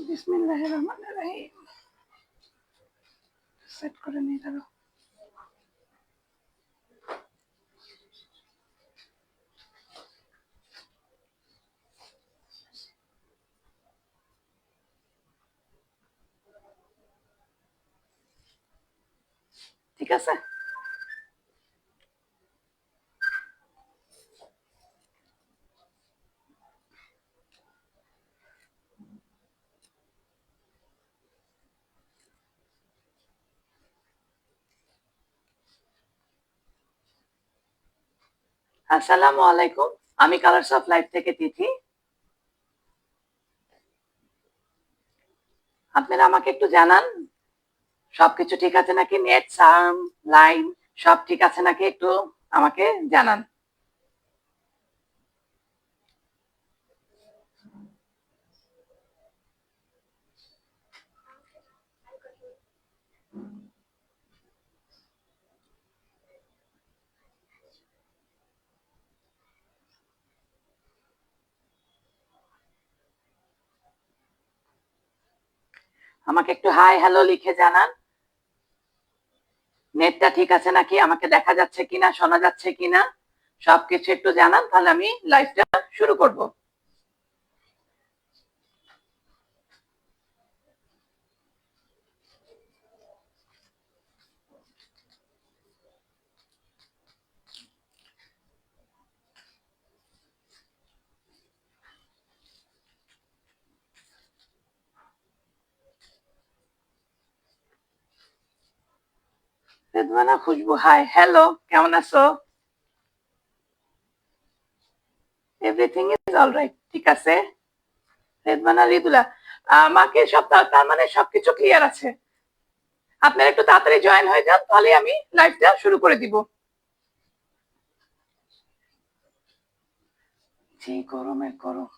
বিসমিল্লাহির রহমানির রহিম। সেট করে নিই দাঁড়ো। ঠিক আছে, আসসালামু আলাইকুম। আমি কালারস অফ লাইফ থেকে তিথি। আপনারা আমাকে একটু জানান সবকিছু ঠিক আছে নাকি, নেট সাউন্ড লাইন সব ঠিক আছে নাকি, একটু আমাকে জানান। আমাকে একটু হাই হ্যালো লিখে জানান নেটটা ঠিক আছে নাকি, আমাকে দেখা যাচ্ছে কিনা, শোনা যাচ্ছে কিনা, সবকিছু একটু জানান, তাহলে আমি লাইভটা শুরু করব। রেদওয়ানা খুশবু, হাই হ্যালো, কেমন আছো? এভরিথিং ইজ অলরাইট, ঠিক আছে। রেদওয়ানা রিদুলা, আমাকে সব তার মানে সবকিছু ক্লিয়ার আছে। আপনারা একটু তাড়াতাড়ি জয়েন হয়ে যান, তাহলে আমি লাইভটা শুরু করে দিব। যে গরমের গরম,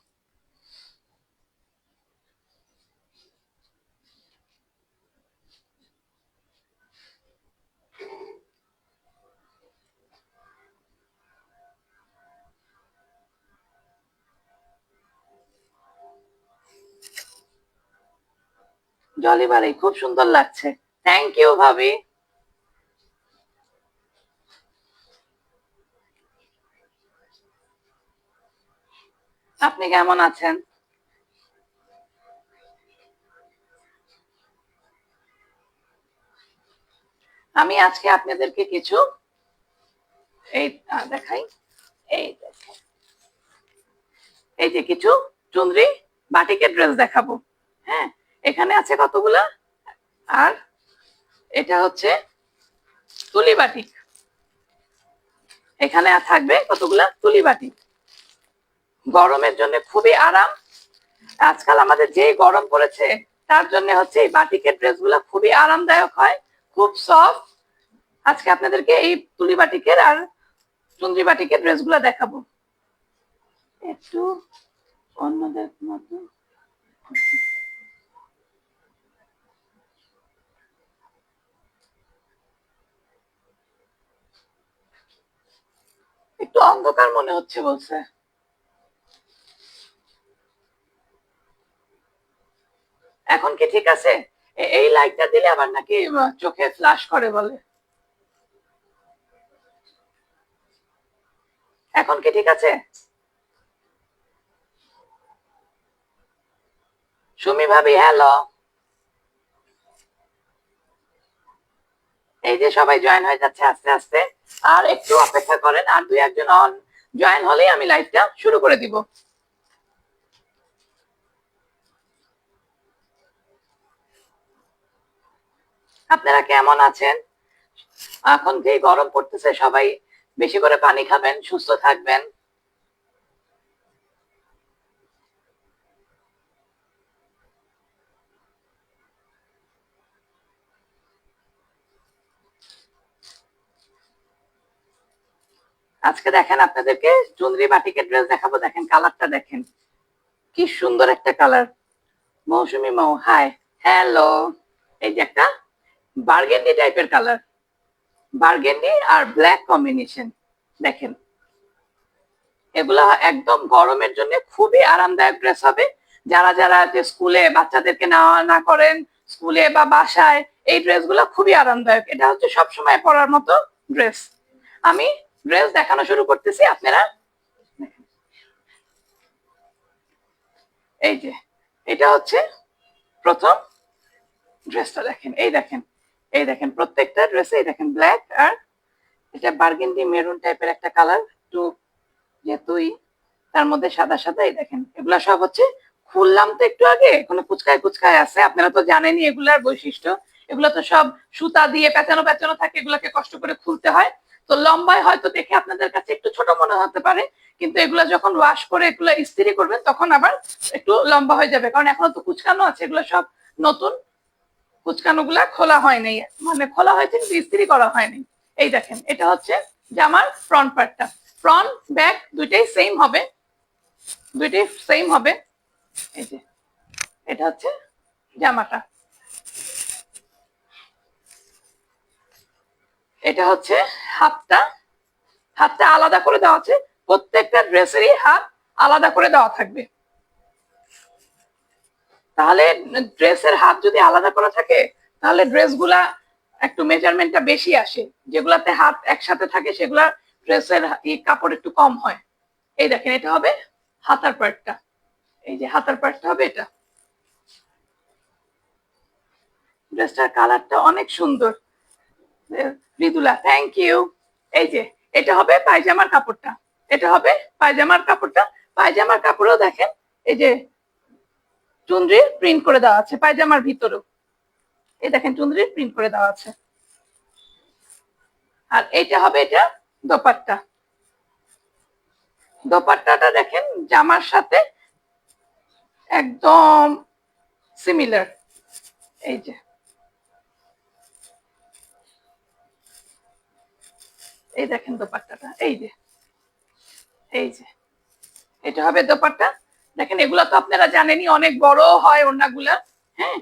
জলি বাড়ি খুব সুন্দর লাগছে, থ্যাংক ইউ ভাবি। আপনি কেমন আছেন? আমি আজকে আপনাদেরকে কিছু এই দেখাই, এই এই যে কিছু চুনরি বাটিকের ড্রেস দেখাবো। হ্যাঁ, এখানে আছে কতগুলা, আর এটা হচ্ছে তুলি বাটিক, এখানে থাকবে কতগুলা তুলি বাটিক। গরমের জন্য খুবই আরাম, আজকাল আমাদের যে গরম পড়েছে তার জন্য হচ্ছে এই বাটিকের ড্রেসগুলো খুবই আরামদায়ক হয়, খুব সফট। আজকে আপনাদেরকে এই তুলি বাটিকের আর চুন্দ্রি বাটিকের ড্রেসগুলো দেখাবো, একটু অন্যদের মতো। একটু অন্ধকার মনে হচ্ছে বলছে, এখন কি ঠিক আছে? এই লাইটটা দিলে আবার নাকি চোখে ফ্ল্যাশ করে বলে। এখন কি ঠিক আছে? সুমি ভাবি হ্যালো, এই যে সবাই জয়েন হয়ে যাচ্ছে আস্তে আস্তে, আর একটু অপেক্ষা করেন, আর দুই একজন অন জয়েন হলেই আমি লাইভটা শুরু করে দিব। আপনারা কেমন আছেন? এখন যে গরম পড়তেছে, সবাই বেশি করে পানি খাবেন, সুস্থ থাকবেন। আজকে দেখেন আপনাদেরকে চুনরি বাটিকের ড্রেস দেখাবো, দেখেন কালারটা দেখেন, কি সুন্দর একটা কালার। মৌসুমি মৌ, হাই হ্যালো। এই যে একটা বার্গেন্ডি টাইপের কালার, বার্গেন্ডি আর ব্ল্যাক কম্বিনেশন, দেখেন এগুলা একদম গরমের জন্য খুবই আরামদায়ক ড্রেস হবে, যারা যারা যে স্কুলে বাচ্চাদেরকে নেওয়া না করেন, স্কুলে বা বাসায়, এই ড্রেসগুলো খুবই আরামদায়ক। এটা হচ্ছে সবসময় পরার মতো ড্রেস। আমি ড্রেস দেখানো শুরু করতেছি, আপনারা এই যে এটা হচ্ছে প্রথম ড্রেসটা দেখেন, এই দেখেন, এই দেখেন প্রত্যেকটা ড্রেসে এই দেখেন ব্ল্যাক আর এটা বার্গেন্ডি মেরুন টাইপের একটা কালার, একটু যেহেতুই তার মধ্যে সাদা সাদা, এই দেখেন এগুলা সব হচ্ছে, খুললাম তো একটু আগে, কোনো কুচকায় কুচকায় আছে, আপনারা তো জানেনই এগুলার বৈশিষ্ট্য। এগুলো তো সব সুতা দিয়ে পেঁচানো পেঁচানো থাকে, এগুলাকে কষ্ট করে খুলতে হয়। তো লম্বায় হয়তো দেখে আপনাদের কাছে একটু ছোট মনে হতে পারে, কিন্তু এগুলা যখন ওয়াশ করে এগুলো ইস্ত্রি করবেন তখন আবার একটু লম্বা হয়ে যাবে, কারণ এখনো তো কুচকানো আছে, এগুলো সব নতুন, কুচকানো গুলা খোলা হয়নি, মানে খোলা হয়েছে কিন্তু ইস্ত্রি করা হয়নি। এই দেখেন এটা হচ্ছে জামার ফ্রন্ট পার্টটা, ফ্রন্ট ব্যাক দুইটাই সেম হবে, দুইটাই সেম হবে। এই যে এটা হচ্ছে জামাটা, এটা হচ্ছে হাতটা, হাতটা আলাদা করে দেওয়া আছে, প্রত্যেকটা ড্রেসেরই হাত আলাদা করে দেওয়া থাকবে। তাহলে ড্রেসের হাত যদি আলাদা করা থাকে তাহলে ড্রেসগুলা একটু মেজারমেন্টটা বেশি আসে, যেগুলাতে হাত একসাথে থাকে সেগুলা ড্রেসের কাপড় একটু কম হয়। এই দেখেন এটা হবে হাতার পার্টটা, এই যে হাতার পার্টটা হবে এটা। ড্রেসটার কালারটা অনেক সুন্দর, রিদুলা থ্যাংক ইউ। এই যে এটা হবে পায়জামার কাপড়টা, এটা হবে পায়জামার কাপড়টা। পায়জামার কাপড়ও দেখেন এই যে চুনরির প্রিন্ট করে দেওয়া আছে পায়জামার ভিতরেও, এই দেখেন চুনরির প্রিন্ট করে দেওয়া আছে। আর এইটা হবে এটা দোপাট্টা, দোপাট্টাটা দেখেন জামার সাথে একদম সিমিলার। এই যে এই দেখেন দোপাট্টাটা, এই যে এই যে এটা হবে দোপাট্টা। দেখেন এগুলা তো আপনারা জানেনই অনেক বড় হয় ওড়নাগুলা, হ্যাঁ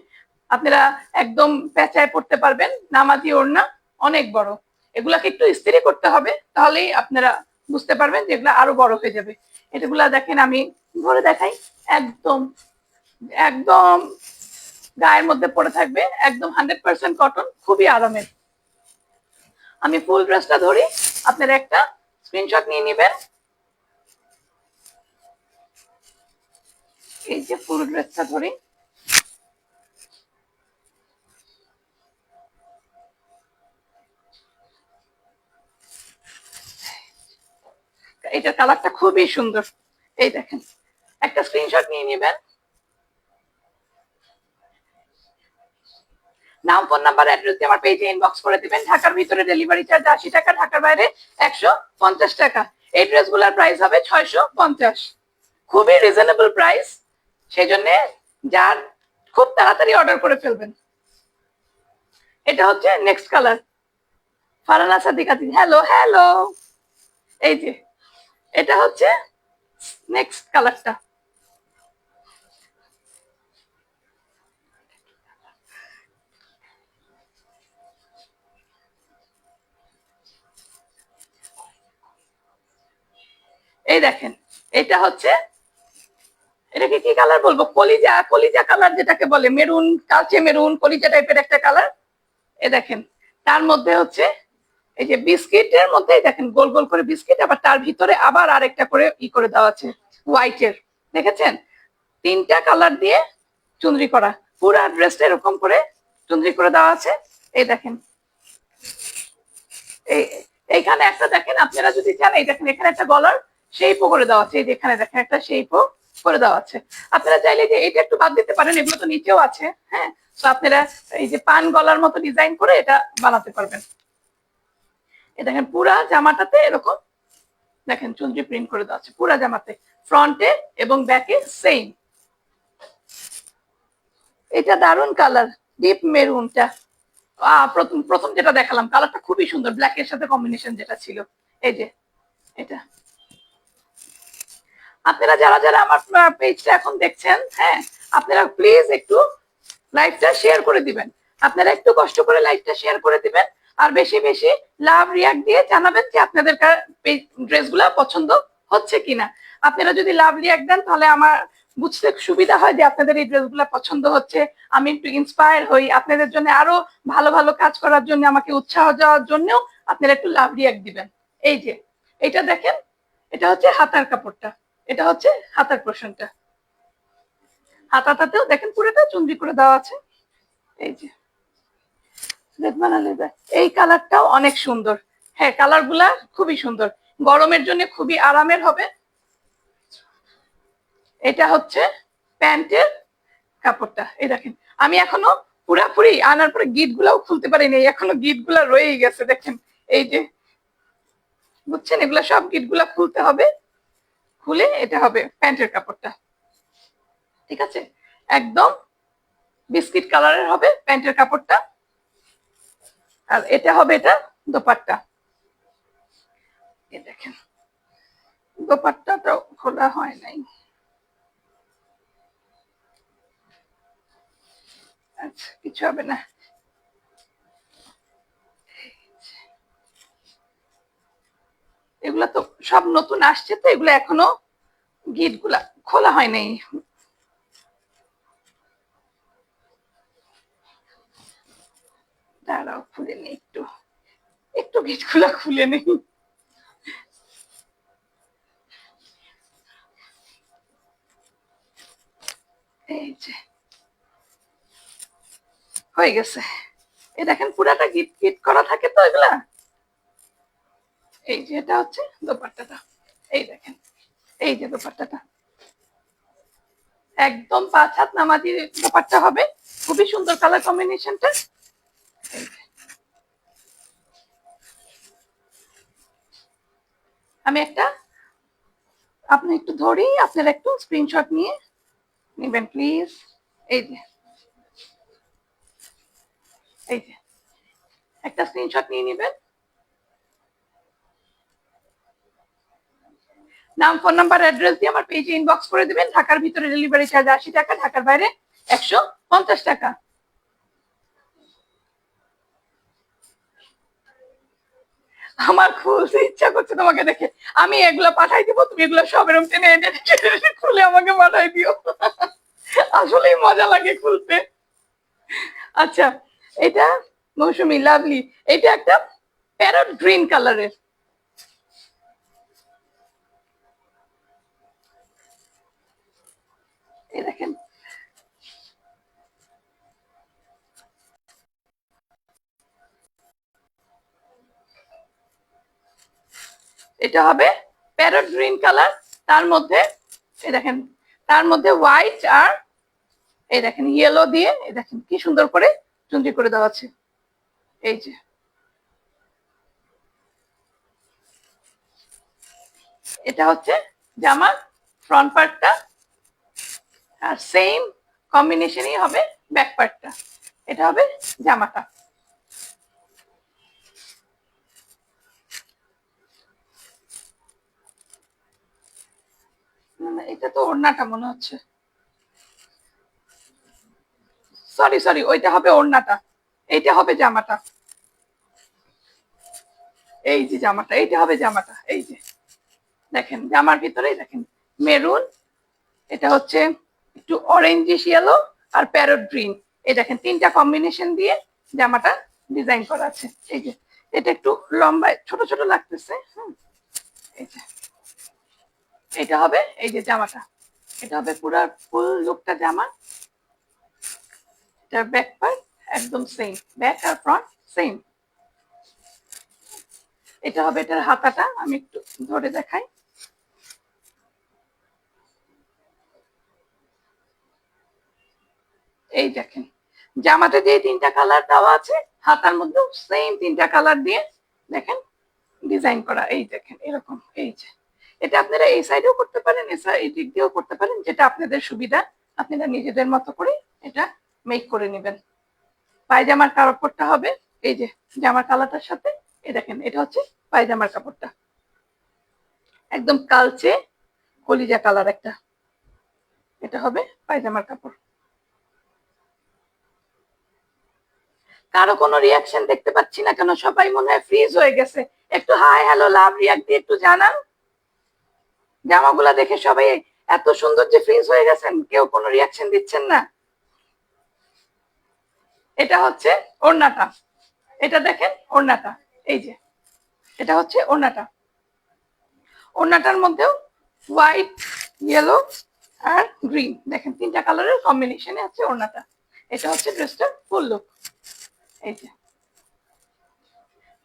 আপনারা একদম পেঁচায় পড়তে পারবেন, নামাজি ওড়না অনেক বড়। এগুলাকে একটু ইস্ত্রি করতে হবে, তাহলেই আপনারা বুঝতে পারবেন যে এগুলা আরো বড় হয়ে যাবে। এগুলা দেখেন আমি ধরে দেখাই, একদম একদম গায়ের মধ্যে পড়ে থাকবে, একদম 100% কটন, খুবই আরামের। আমি ফুল ড্রেসটা ধরি, আপনারা একটা স্ক্রিনশট নিয়ে নেবেন। এই যে ফুল ড্রেসটা ধরি, এটার কালারটা খুবই সুন্দর। এই দেখেন একটা স্ক্রিনশট নিয়ে নেবেন, নাম ফোন নাম্বার অ্যাড্রেস দিয়ে আমার পেজে ইনবক্স করে দিবেন। ঢাকার ভিতরে ডেলিভারি চার্জ 80 টাকা, ঢাকার বাইরে 150 টাকা। এই ড্রেসগুলোর প্রাইস হবে 650, খুবই রিজনেবল প্রাইস, সেই জন্য যার খুব তাড়াতাড়ি অর্ডার করে ফেলবেন। এটা হচ্ছে next colour, Farhana Sadika, hello hello. এই যে এটা হচ্ছে নেক্সট কালারটা, এই দেখেন এটা হচ্ছে, এটাকে কি কালার বলবো, কলিজা, কলিজা কালার যেটাকে বলে, মেরুন, কালচে মেরুন, কলিজা টাইপের একটা কালার। এ দেখেন তার মধ্যে হচ্ছে এই যে বিস্কিটের মধ্যে দেখেন গোল গোল করে বিস্কিট, আবার তার ভিতরে আবার আরেকটা করে করে দেওয়া আছে হোয়াইটের, দেখেছেন? তিনটা কালার দিয়ে চুনরি করা, পুরো ড্রেসটা এরকম করে চুনরি করে দেওয়া আছে। এই দেখেন এইখানে একটা দেখেন, আপনারা যদি চান এই দেখেন এখানে একটা গলার শেপও করে দেওয়া আছে, এই যে এখানে দেখেন একটা শেপও করে দেওয়া আছে। আপনারা চাইলে যে এটা একটু বাদ দিতে পারেন, এগুলো তো নিচেও আছে, হ্যাঁ, তো আপনারা এই যে পান গলার মতো ডিজাইন করে এটা বানাতে পারবেন। এই দেখেন পুরা জামাটাতে এরকম দেখেন চুনরি প্রিন্ট করে দেওয়া আছে পুরা জামাতে, ফ্রন্টে এবং ব্যাকে সেম। এটা দারুন কালার, ডিপ মেরুনটা, প্রথম প্রথম যেটা দেখালাম কালারটা খুবই সুন্দর, ব্ল্যাক এর সাথে কম্বিনেশন যেটা ছিল। এই যে এটা, আপনারা যারা যারা আমার পেজটা এখন দেখছেন, হ্যাঁ আপনারা প্লিজ একটু লাইভটা শেয়ার করে দিবেন, আপনারা একটু কষ্ট করে লাইভটা শেয়ার করে দিবেন, আর বেশি বেশি লাভ রিয়াক্ট দিয়ে জানাবেন যে আপনাদের ড্রেসগুলা পছন্দ হচ্ছে কিনা। আপনারা যদি লাভ রিয়াক্ট দেন তাহলে আমার বুঝতে সুবিধা হয় যে আপনাদের এই ড্রেসগুলো পছন্দ হচ্ছে, আমি একটু ইন্সপায়ার হই আপনাদের জন্য আরো ভালো ভালো কাজ করার জন্য, আমাকে উৎসাহ দেওয়ার জন্যও আপনারা একটু লাভ রিয়াক্ট দিবেন। এই যে এটা দেখেন, এটা হচ্ছে হাতার কাপড়টা, এটা হচ্ছে হাতার পোর্শনটা, হাতাটাতেও দেখেন পুরোটা চুন্ডি করে দেওয়া আছে। এই যে এই কালারটাও অনেক সুন্দর, হ্যাঁ কালার গুলা খুবই সুন্দর, গরমের জন্য খুবই আরামের হবে। এটা হচ্ছে প্যান্টের কাপড়টা, এই দেখেন আমি এখনো পুরাপুরি আনার পরে গিট গুলাও খুলতে পারিনি, এখনো গিট গুলা রয়েই গেছে দেখেন। এই যে বুঝছেন, এগুলা সব গিট গুলা খুলতে হবে, খুলে এটা হবে প্যান্টের কাপড়টা, ঠিক আছে, একদম বিস্কিট কালারের হবে প্যান্টের কাপড়টা। আর এটা হবে এটা দোপাট্টা, এই দেখেন দোপাট্টাটা খোলা হয় নাই, আচ্ছা কিছু হবে না। এগুলা তো সব নতুন আসছে, তো এগুলো এখনো গিট গুলা খোলা হয় নাই। দাঁড়াও খুলে নেই, একটু একটু গিট গুলা খুলে নেই। এই যে হয়ে গেছে, এই দেখেন পুরাটা গিট গিট করা থাকে তো এগুলা। এই যে এটা হচ্ছে দোপাট্টাটা, এই দেখেন এই যে দোপাট্টাটা একদম 5 হাত নামাজি দোপাট্টা হবে, খুবই সুন্দর কালার কম্বিনেশনটা। আমি একটা, আপনি একটু ধরি, আপনারা একটু স্ক্রিনশট নিয়ে নেবেন প্লিজ। এই যে এই যে একটা স্ক্রিনশট নিয়ে নেবেন, নাম ফোন নাম্বার অ্যাড্রেস দিয়ে আমার পেজে ইনবক্স করে দিবেন। ঢাকার ভিতরে ডেলিভারি চার্জ 80 টাকা, ঢাকার বাইরে 150 টাকা। আমার খুলতে ইচ্ছা করছে তোমাকে দেখে, আমি এগুলো পাঠাই দিব, তুমি এগুলো সব এরকম টেনে এনে খুলে আমাকে পাঠাই দিও, আসলেই মজা লাগে খুলতে। আচ্ছা এটা মৌসুমি লাভলি, এটা একটা প্যারট গ্রিন কালারের, এই দেখেন এটা হবে প্যারট গ্রিন কালার, তার মধ্যে এই দেখেন, তার মধ্যে হোয়াইট আর এই দেখেন ইয়েলো দিয়ে, এই দেখেন কি সুন্দর করে চুন্ডি করে দেওয়া আছে। এই যে এটা হচ্ছে জামার ফ্রন্ট পার্টটা, আর সেম কম্বিনেশনই হবে ব্যাক পার্টটা, এটা হবে জামাটা। এটা তো ওড়নাটা মনে হচ্ছে, সরি সরি ওইটা হবে ওড়নাটা, এইটা হবে জামাটা। এই যে জামাটা, এইটা হবে জামাটা। এই যে দেখেন জামার ভিতরেই দেখেন মেরুন, এটা হচ্ছে একটু অরেঞ্জিশ ইয়েলো আর প্যারট গ্রিন, এই দেখেন তিনটা কম্বিনেশন দিয়ে জামাটা ডিজাইন করা আছে। এই যে এটা একটু লম্বায় ছোট ছোট লাগতেছে, এই যে এটা হবে এই যে জামাটা, এটা হবে পুরো ফুল লুকটা জামা। এটা ব্যাক পার্ট একদম সেম, ব্যাক আর ফ্রন্ট সেম। এটা হবে এটার হাতাটা, আমি একটু ধরে দেখাই। এই দেখেন জামাতে যে তিনটা কালার দেওয়া আছে, হাতার মধ্যে সেম তিনটা কালার দিয়ে দেখেন ডিজাইন করা। এই দেখেন এরকম, এই যে এটা আপনারা এই সাইডেও করতে পারেন, এই দিক দিয়েও করতে পারেন, যেটা আপনাদের সুবিধা, আপনারা নিজেদের মতো করে এটা মেক করে নেবেন। পায়জামার কাপড়টা হবে এই যে জামার কালারটার সাথে, এই দেখেন এটা হচ্ছে পায়জামার কাপড়টা, একদম কালচে কলিজা কালার একটা, এটা হবে পায়জামার কাপড়। কারো কোনো রিয়াকশন দেখতে পাচ্ছি না কেন, সবাই মনে হয় ফ্রিজ হয়ে গেছে, একটু হাই হ্যালো লাভ রিয়াক্ট দিয়ে একটু জানান। জামাগুলা দেখে সবাই এত সুন্দর যে ফ্রিজ হয়ে গেছেন, কেউ কোনো রিয়াকশন দিচ্ছেন না। এটা হচ্ছে ওড়নাটা, এটা দেখেন ওড়নাটা, এই যে এটা হচ্ছে ওড়নাটা। ওড়নাটার মধ্যেও হোয়াইট, ইয়েলো আর গ্রিন, দেখেন তিনটা কালারের কম্বিনেশনে আছে ওড়নাটা। এটা হচ্ছে ড্রেসটার ফুল লুক। এই যে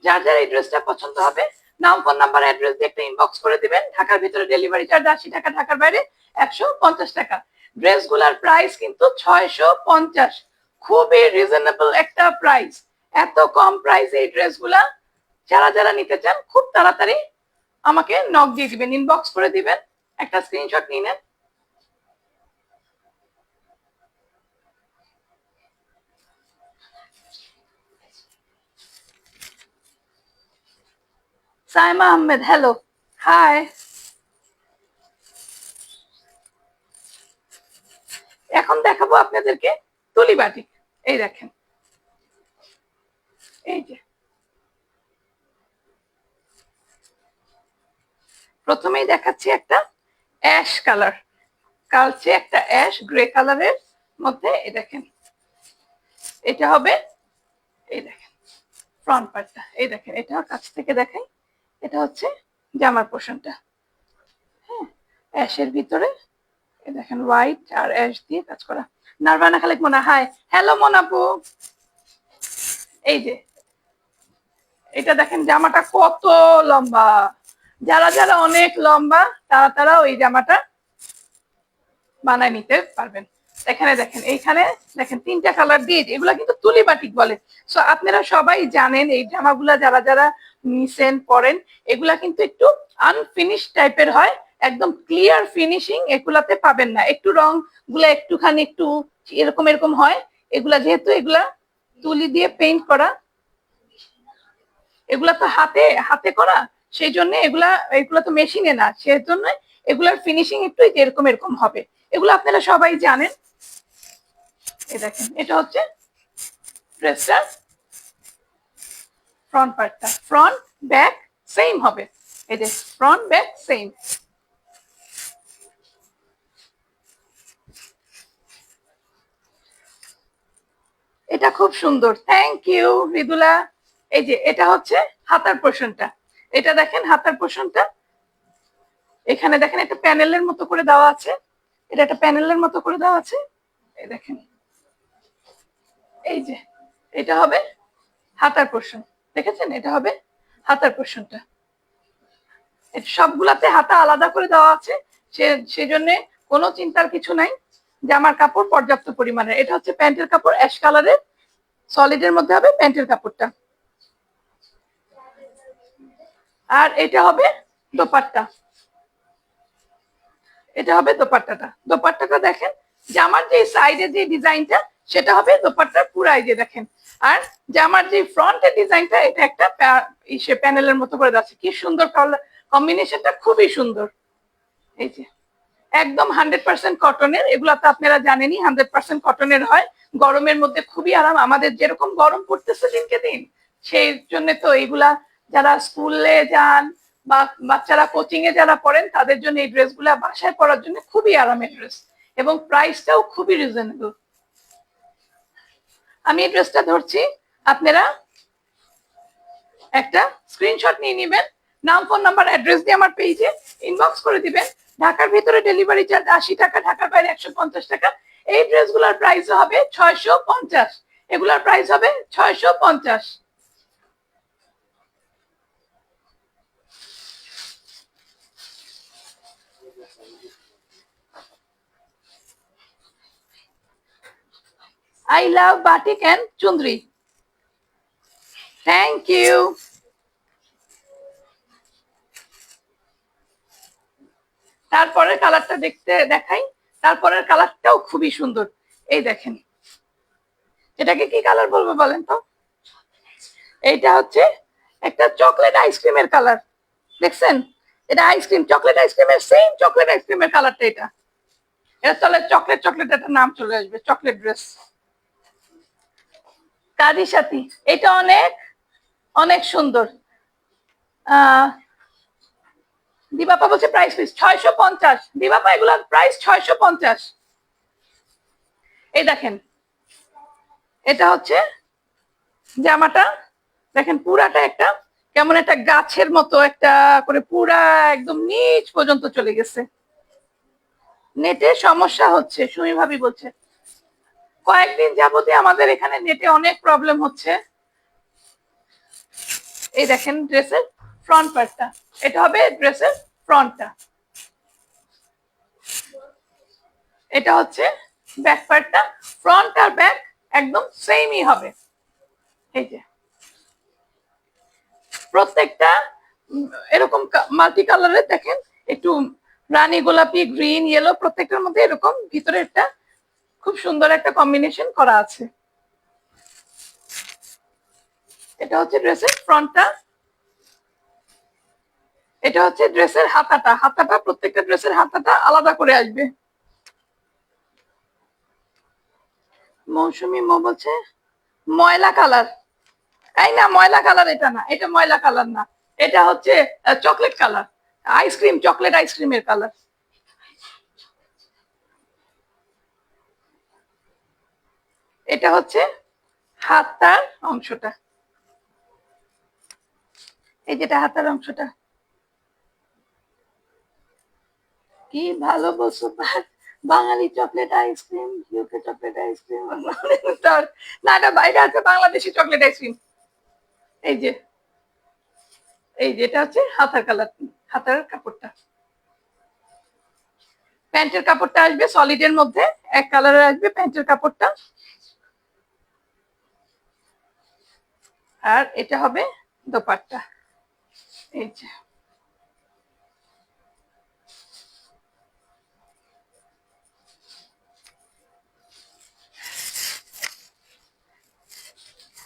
যার যার এই ড্রেসটা পছন্দ হবে, নাম, ফোন নাম্বার, অ্যাড্রেস দিয়ে একটা ইনবক্স করে দিবেন। ঢাকার ভিতরে ডেলিভারি চার্জ 80 টাকা, ঢাকার বাইরে 150 টাকা। ড্রেসগুলার প্রাইস কিন্তু 650, খুবই রিজনেবল একটা প্রাইস। এত কম প্রাইসে এই ড্রেসগুলা যারা যারা নিতে চান খুব তাড়াতাড়ি আমাকে নক দিয়ে দিবেন, ইনবক্স করে দিবেন, একটা স্ক্রিনশট নিয়ে নেন। Saima Ahmed, hello, hi. এখন দেখাবো আপনাদেরকে তুলি বাটিক। এই দেখেন, এই যে প্রথমেই দেখাচ্ছি একটা অ্যাশ কালার, কালচে একটা অ্যাশ গ্রে কালারের মধ্যে। এই দেখেন, এটা হবে, এই দেখেন ফ্রন্ট পার্টটা, এই দেখেন, এটা কাছ থেকে দেখাই। এটা হচ্ছে জামার পোর্শনটা, হ্যাঁ, অ্যাশের ভিতরে এই দেখেন হোয়াইট আর অ্যাশ দিয়ে কাজ করা। নারবানা খালেক মোনা, হাই, হ্যালো মোনাপু। এই যে এটা দেখেন জামাটা কত লম্বা, যারা যারা অনেক লম্বা তারা তারা ওই জামাটা বানায় নিতে পারবেন। এখানে দেখেন, এইখানে দেখেন তিনটা কালার দিয়ে, এগুলা কিন্তু তুলি বাটিক বলে। সো আপনারা সবাই জানেন এই জামাগুলা যারা যারা নিছেন পরেন, এগুলা কিন্তু একটু আনফিনিশ টাইপের হয়, একদম ক্লিয়ার ফিনিশিং এগুলাতে পাবেন না। একটু রং গুলা একটুখানি একটু এরকম এরকম হয়। এগুলা যেহেতু এগুলা তুলি দিয়ে পেইন্ট করা, এগুলা তো হাতে হাতে করা, সেই জন্য এগুলা এগুলা তো মেশিনে না, সেই জন্য এগুলার ফিনিশিং একটু এরকম এরকম হবে। এগুলো আপনারা সবাই জানেন। এই দেখেন, এটা হচ্ছে ড্রেসটার ফ্রন্ট পার্টটা, ফ্রন্ট ব্যাক সেম হবে। এই যে ফ্রন্ট ব্যাক সেম। এটা খুব সুন্দর, থ্যাংক ইউ রিদুলা। এই যে এটা হচ্ছে হাতার পোর্শনটা, এটা দেখেন হাতার পোর্শনটা, এখানে দেখেন একটা প্যানেলের মতো করে দেওয়া আছে, এটা একটা প্যানেলের মতো করে দেওয়া আছে। এই দেখেন, এই যে এটা হবে হাতার পোর্শন, দেখেছেন, এটা হবে হাতার পোর্শনটা। সবগুলাতে হাতা আলাদা করে দেওয়া আছে, সেজন্য কোনো চিন্তার কিছু নাই। জামার কাপড় পর্যাপ্ত পরিমাণে। এটা হচ্ছে প্যান্টের কাপড়, অ্যাশ কালারের সলিডের মধ্যে হবে প্যান্টের কাপড়টা। আর এটা হবে দোপাট্টা, এটা হবে দোপাট্টাটা। দোপাট্টাটা দেখেন, জামার যে সাইডে যে ডিজাইনটা সেটা হবে দোপাট্টার পুরাই, যে দেখেন। আর জামার যে ফ্রন্টের ডিজাইনটা, এটা একটা প্যানেলের মতো করে যাচ্ছে। কি সুন্দর কম্বিনেশনটা, খুবই সুন্দর। এই যে একদম 100% কটনের, এগুলা তো আপনারা জানেনই 100% কটনের হয়। গরমের মধ্যে খুবই আরাম, আমাদের যেরকম গরম পড়তেছে দিনকে দিন, সেই জন্য তো এইগুলা যারা স্কুলে যান বা বাচ্চারা কোচিং এ যারা পড়েন তাদের জন্য এই ড্রেসগুলা বাসায় পরার জন্য খুবই আরামের ড্রেস, এবং প্রাইসটাও খুবই রিজনেবল। আমি এই ড্রেসটা ধরছি, আপনারা একটা স্ক্রিনশট নিয়ে নেবেন, নাম, ফোন নাম্বার, অ্যাড্রেস দিয়ে আমার পেজে ইনবক্স করে দিবেন। ঢাকার ভিতরে ডেলিভারি চার্জ 80 টাকা, ঢাকার বাইরে 150 টাকা। এই ড্রেসগুলোর প্রাইস হবে 650, এগুলার প্রাইস হবে 650। I love batik and chundri, thank you. তারপরের কালারটা দেখতে দেখাই, তারপরের কালারটাও খুবই সুন্দর। এই দেখেন, এটাকে কি কালার বলবো বলেন তো? এইটা হচ্ছে একটা চকলেট আইসক্রিমের কালার, দেখছেন? এটা আইসক্রিম, চকলেট আইসক্রিমের সেম চকলেট আইসক্রিমের কালারটা। এটা এটা চলে চকলেট, চকলেট একটা নাম চলে আসবে, চকলেট ড্রেস। কাজী সাথী, এটা অনেক অনেক সুন্দর। আহ দিবাপা বলছে প্রাইস প্লিজ 650। দিবাপা এগুলার প্রাইস 650। এই দেখেন, এটা হচ্ছে জামাটা, দেখেন পুরাটা একটা কেমন একটা গাছের মতো একটা করে পুরা একদম নিচ পর্যন্ত চলে গেছে। নেটের সমস্যা হচ্ছে, সুমি ভাবি বলছে কয়েকদিন যাবতীয় আমাদের এখানে নেটে অনেক প্রবলেম হচ্ছে। এই দেখেন ড্রেসের ফ্রন্ট পার্টটা, এটা হবে ড্রেসের ফ্রন্টটা, এটা হচ্ছে ব্যাক পার্টটা। ফ্রন্ট আর ব্যাক একদম সেমই হবে। এই যে প্রত্যেকটা এরকম মাল্টি কালারের, দেখেন একটু রানী গোলাপি, গ্রিন, ইয়েলো, প্রত্যেকটার মধ্যে এরকম ভিতরে একটা খুব সুন্দর একটা কম্বিনেশন করা আছে। এটা হচ্ছে ড্রেসের ফ্রন্টটা, এটা হচ্ছে ড্রেসের হাতাটা। হাতাটা প্রত্যেকটা ড্রেসের হাতাটা আলাদা করে আসবে। মৌসুমি মো বলছে ময়লা কালার। এই না, ময়লা কালার এটা না, এটা ময়লা কালার না, এটা হচ্ছে চকলেট কালার, আইসক্রিম, চকলেট আইসক্রিমের কালার। এটা হচ্ছে হাতার অংশটা, এই যেটা হাতার অংশটা। কি ভালো বলছো, Bangali chocolate ice cream, UK chocolate ice cream, না এটা বাইরে আছে বাংলাদেশি চকলেট আইসক্রিম। এই যে, এই যেটা হচ্ছে হাতার কালার, হাতার কাপড়টা। প্যান্টের কাপড়টা আসবে সলিডের মধ্যে, এক কালারের আসবে প্যান্টের কাপড়টা। আর এটা হবে দোপাট্টা। এই যে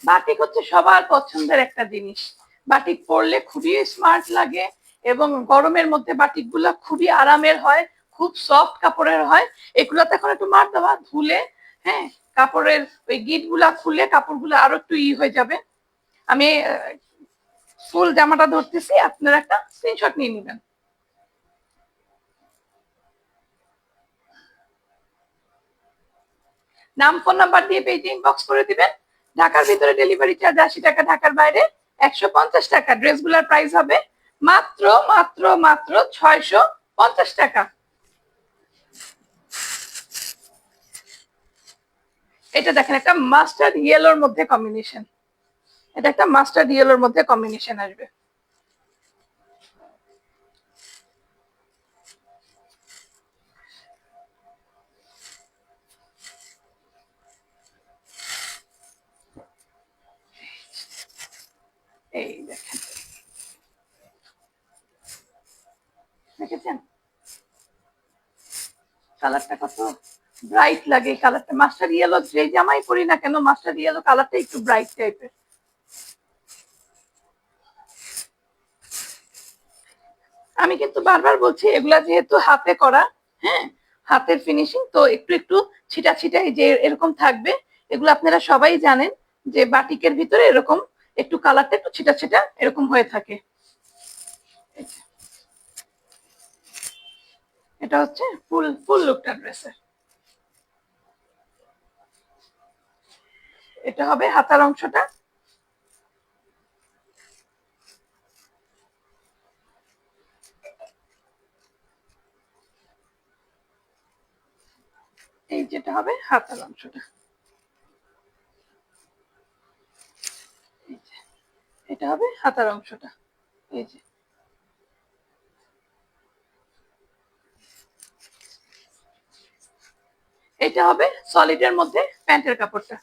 বাটিক হচ্ছে সবার পছন্দের একটা জিনিস। বাটিক পরলে খুবই স্মার্ট লাগে এবং গরমের মধ্যে বাটিক গুলা খুবই আরামের হয়, খুব সফট কাপড়ের হয়। এগুলাতে এখন একটু মার দেওয়া ধুলে, হ্যাঁ, কাপড়ের ওই গিট গুলা খুললে কাপড়গুলো আরো একটু হয়ে যাবে। আমি ফুল জামাটা ধরতেছি, আপনারা একটা স্ক্রিনশট নিয়ে নেবেন। নাম ফোন নাম্বার দিয়ে পেজে ইনবক্স করে দিবেন। ঢাকার ভিতরে ডেলিভারি চার্জ 80 টাকা, ঢাকার বাইরে 150 টাকা। ড্রেসগুলোর প্রাইস হবে মাত্র মাত্র মাত্র 650 টাকা। এটা দেখেন একটা মাস্টার্ড ইয়েলোর মধ্যে কম্বিনেশন, এটা একটা মাস্টার্ড ইয়েলোর মধ্যে কম্বিনেশন আসবে। এই দেখেন, দেখেছেন কালারটা কত ব্রাইট লাগে। কালারটা মাস্টার ইয়েলো, যে জামাই পরি না কেন মাস্টার ইয়েলো কালারটা একটু ব্রাইট টাইপের। আমি কিন্তু বারবার বলছি এগুলা যেহেতু হাতে করা, হ্যাঁ, হাতের ফিনিশিং, তো একটু একটু ছিটা ছিটাই যে এরকম থাকবে। এগুলো আপনারা সবাই জানেন যে বাটিকের ভিতরে এরকম একটু কালারটা একটু ছিটা ছিটা এরকম হয়ে থাকে। এটা হচ্ছে ফুল ফুল লুকটা ড্রেসের। এটা হবে হাতার অংশটা। এই যেটা হবে হাতার অংশটা, এটা হবে হাতার অংশটা। এই যে এটা হবে সলিডের মধ্যে প্যান্টের কাপড়টা,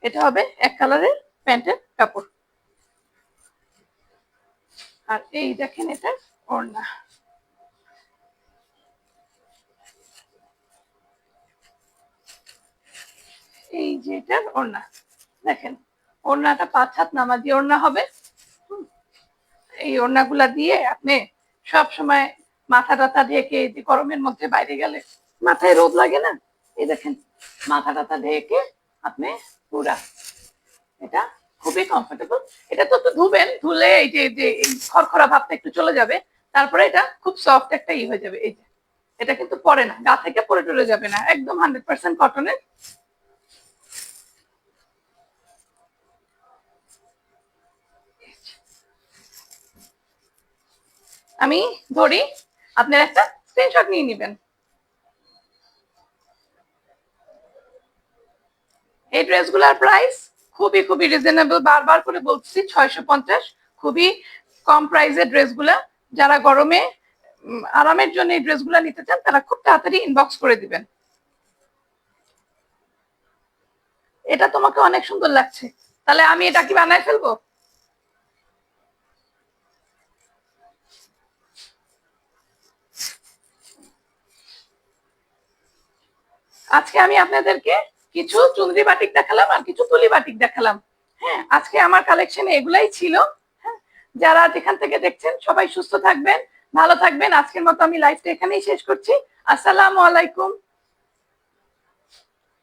এটা হবে এক কালারের প্যান্টের কাপড়। আর এই দেখেন এটা ওড়না, এই যে এটার ওড়না, দেখেন ওড়নাটা 5 হাত নামাজি ওড়না হবে। এই ওড়নাগুলা দিয়ে আপনি সব সময় মাথা টাথা ঢেকে, যে গরমের মধ্যে বাইরে গেলে মাথায় রোদ লাগে না, এই দেখেন মাথা টাথা ঢেকে আপনি পুরা, এটা খুবই কমফোর্টেবল। এটা তো একটু ধুবেন, ধুলে এই যে এই খড়খড়া ভাবটা একটু চলে যাবে, তারপরে এটা খুব সফট একটা হয়ে যাবে। এই যে এটা কিন্তু পরে না, গা থেকে পরে টরে যাবে না, একদম 100% কটনের। আমি ধরি, আপনার একটা স্ক্রিনশট নিয়ে নেবেন। এই ড্রেসগুলোর প্রাইস খুবই খুবই রিজনেবল, বারবার করে বলছি 650, খুবই কম প্রাইসের ড্রেসগুলা। যারা গরমে আরামের জন্য এই ড্রেসগুলো নিতে চান তারা খুব তাড়াতাড়ি ইনবক্স করে দিবেন। এটা তোমাকে অনেক সুন্দর লাগছে, তাহলে আমি এটা কি বানায় ফেলবো? আজকে আমি আপনাদেরকে কিছু চুনরি বাটিক দেখালাম আর কিছু তুলি বাটিক দেখালাম। হ্যাঁ, আজকে আমার কালেকশনে এগুলাই ছিল। হ্যাঁ, যারা যেখান থেকে দেখছেন সবাই সুস্থ থাকবেন, ভালো থাকবেন। আজকের মতো আমি লাইভটা এখানেই শেষ করছি। আসসালামু আলাইকুম।